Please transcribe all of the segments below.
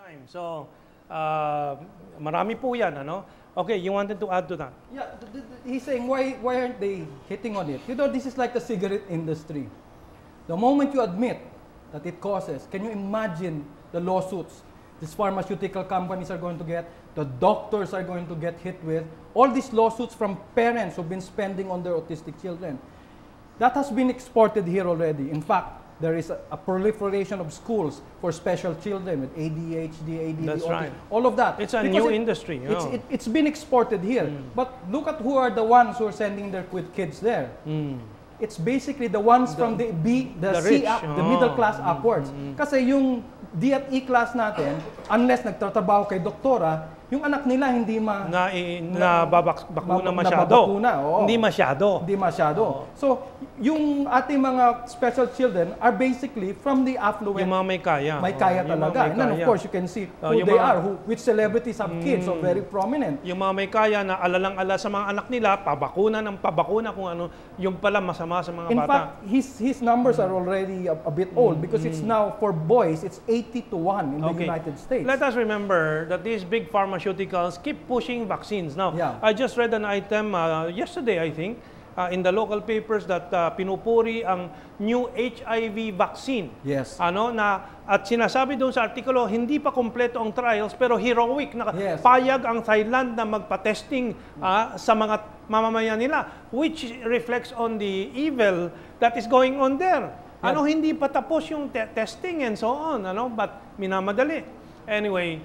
time. So, marami po yan, ano? Okay, you wanted to add to that? Yeah, he's saying, why aren't they hitting on it? You know, this is like the cigarette industry. The moment you admit that it causes, can you imagine the lawsuits these pharmaceutical companies are going to get, the doctors are going to get hit with, all these lawsuits from parents who've been spending on their autistic children. That has been exported here already. In fact, there is a proliferation of schools for special children with ADHD, ADD, That's right. all of that. It's a new industry. You know. It's been exported here. But look at who are the ones who are sending their kids there. It's basically the ones from the C rich. up, the middle class upwards. Kasi yung D at E class natin, unless nagtatrabaho kay doktora, yung anak nila hindi bakuna masyado. Hindi masyado. Hindi masyado. So, yung ating mga special children are basically from the affluent. Yung mga may kaya. May kaya talaga. And then of course, you can see who they are, which celebrities have kids, so very prominent. Yung mga may kaya na alalang-ala sa mga anak nila, pabakuna ng pabakuna kung ano, yung pala masama sa mga bata. In fact, his numbers are already a bit old because it's now, for boys, it's 80-1 in the United States. Let us remember that these big pharmaceuticals keep pushing vaccines. Now, I just read an item yesterday, I think, in the local papers that pinupuri ang new HIV vaccine. Yes. At sinasabi doon sa artikulo, hindi pa kompleto ang trials pero heroic na payag ang Thailand na magpa-testing sa mga mamamayan nila, which reflects on the evil that is going on there. Hindi pa tapos yung testing and so on, but minamadali. Anyway,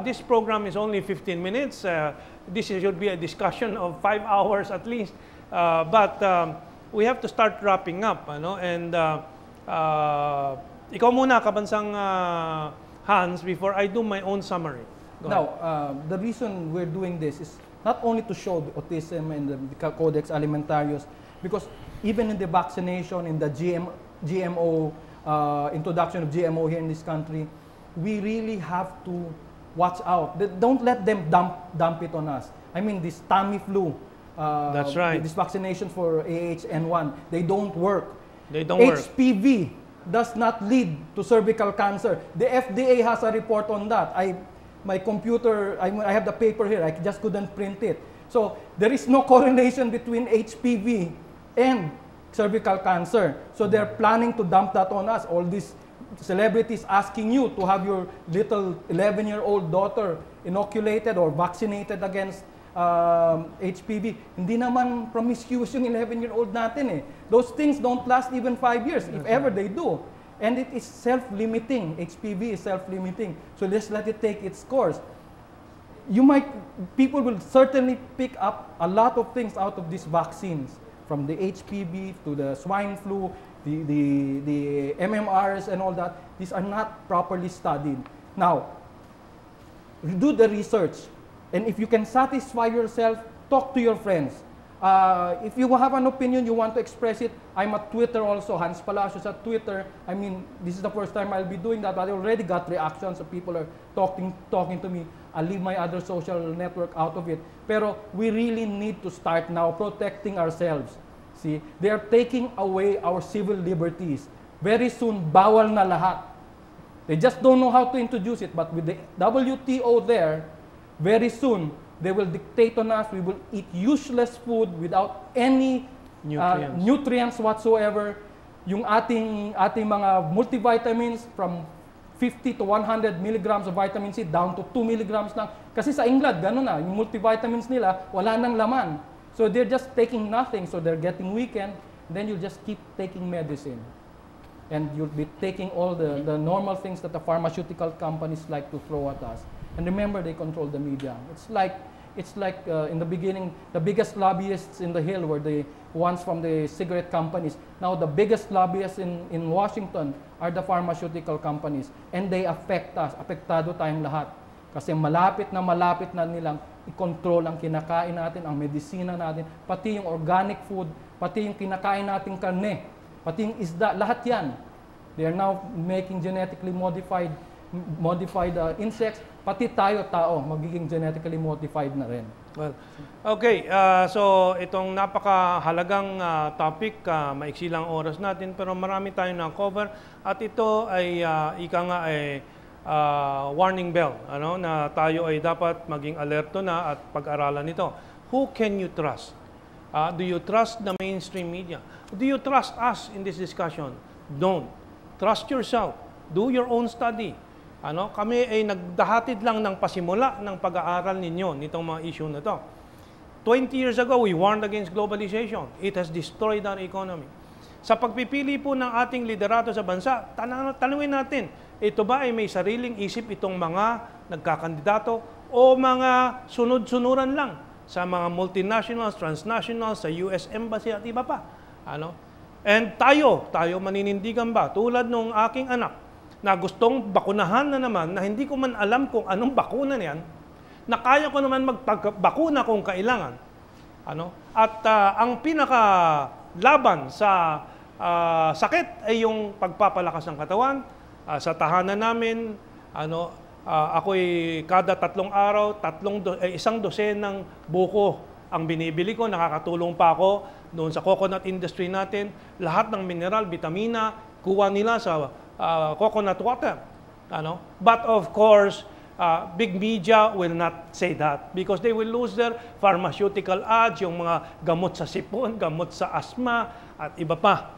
this program is only 15 minutes. This should be a discussion of 5 hours at least. But we have to start wrapping up. And ikaw muna, Kabansang Hans, before I do my own summary. Now, the reason we're doing this is not only to show the autism and the Codex Alimentarius, because even in the vaccination, in the GMO, introduction of GMO here in this country, we really have to watch out. Don't let them dump it on us. I mean, this Tamiflu, that's right. These vaccinations for AH-N1, they don't work. They don't work. HPV does not lead to cervical cancer. The FDA has a report on that. My computer, I have the paper here. I just couldn't print it. So there is no correlation between HPV and cervical cancer. So they're planning to dump that on us. All these celebrities asking you to have your little 11-year-old daughter inoculated or vaccinated against HPV. Hindi naman promiscuous yung 11-year-old natin eh. Those things don't last even 5 years, if ever they do. And it is self-limiting. HPV is self-limiting. So let's let it take its course. People will certainly pick up a lot of things out of these vaccines, from the HPV to the swine flu, the MMRs and all that. These are not properly studied. Now, do the research. And if you can satisfy yourself, talk to your friends. If you have an opinion, you want to express it, I'm at Twitter also, Hans Palacios at Twitter. I mean, this is the first time I'll be doing that, but I already got reactions of people are talking to me. I'll leave my other social network out of it. Pero we really need to start now protecting ourselves. See, they are taking away our civil liberties. Very soon, bawal na lahat. They just don't know how to introduce it, but with the WTO there, very soon, they will dictate on us. We will eat useless food without any nutrients whatsoever. Yung ating mga multivitamins from 50 to 100 milligrams of vitamin C down to 2 milligrams lang. Kasi sa England, gano'n na. Yung multivitamins nila, wala nang laman. So they're just taking nothing. So they're getting weakened. Then you'll just keep taking medicine. And you'll be taking all the normal things that the pharmaceutical companies like to throw at us. And remember, they control the media. It's like in the beginning, the biggest lobbyists in the Hill were the ones from the cigarette companies. Now, the biggest lobbyists in Washington are the pharmaceutical companies. And they affect us. Apektado tayong lahat. Kasi malapit na nilang i-control ang kinakain natin, ang medisina natin, pati yung organic food, pati yung kinakain nating karne, pati yung isda, lahat yan. They are now making genetically modified insects, pati tao, magiging genetically modified na rin. Well, okay, so itong napakahalagang topic, maiksi lang oras natin, pero marami tayong na-cover. At ito ay, warning bell, na tayo ay dapat maging alerto na at pag-aralan ito. Who can you trust? Do you trust the mainstream media? Do you trust us in this discussion? Don't. Trust yourself. Do your own study. Kami ay nagdahatid lang ng pasimula ng pag-aaral ninyo nitong mga issue na to. 20 years ago, we warned against globalization. It has destroyed our economy. Sa pagpipili po ng ating liderato sa bansa, tanungin natin, ito ba ay may sariling isip itong mga nagkakandidato o mga sunod-sunuran lang sa mga multinationals, transnationals, sa US Embassy at iba pa? And tayo maninindigan ba? Tulad nung aking anak na gustong bakunahan na naman na hindi ko man alam kung anong bakuna niyan, na kaya ko naman magpabakuna kung kailangan. At ang pinakalaban sa sakit ay yung pagpapalakas ng katawan. Sa tahanan namin, ako'y kada 3 araw, 1 dosenang buko ang binibili ko. Nakakatulong pa ako doon sa coconut industry natin. Lahat ng mineral, vitamina, kuha nila sa coconut water. But of course, big media will not say that because they will lose their pharmaceutical ads, yung mga gamot sa sipon, gamot sa asthma, at iba pa.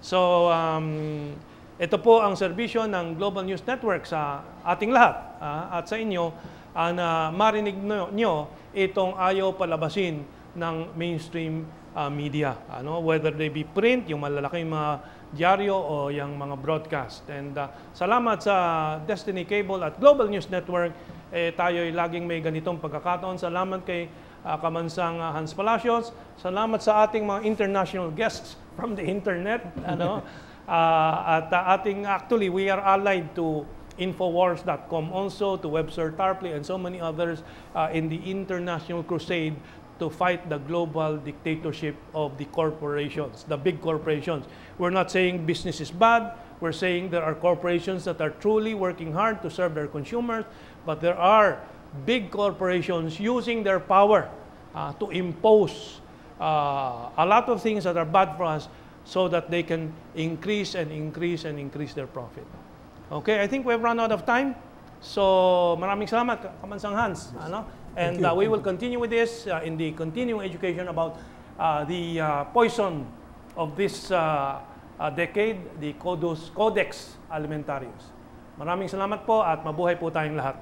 So, ito po ang serbisyo ng Global News Network sa ating lahat at sa inyo na marinig nyo itong ayaw palabasin ng mainstream media. Whether they be print, yung malalaking mga dyaryo o yung mga broadcast. And salamat sa Destiny Cable at Global News Network. Tayo'y laging may ganitong pagkakataon. Salamat kay Kamansang Hans Palacios. Salamat sa ating mga international guests from the internet. Actually, we are allied to Infowars.com also, to Webster Tarpley and so many others in the international crusade to fight the global dictatorship of the corporations, the big corporations. We're not saying business is bad. We're saying there are corporations that are truly working hard to serve their consumers, but there are big corporations using their power to impose a lot of things that are bad for us so that they can increase and increase and increase their profit. Okay, I think we've run out of time. So maraming salamat, Kamansang Hans. And we will continue with this in the continuing education about the poison of this decade, the Codex Alimentarius. Maraming salamat po at mabuhay po tayong lahat.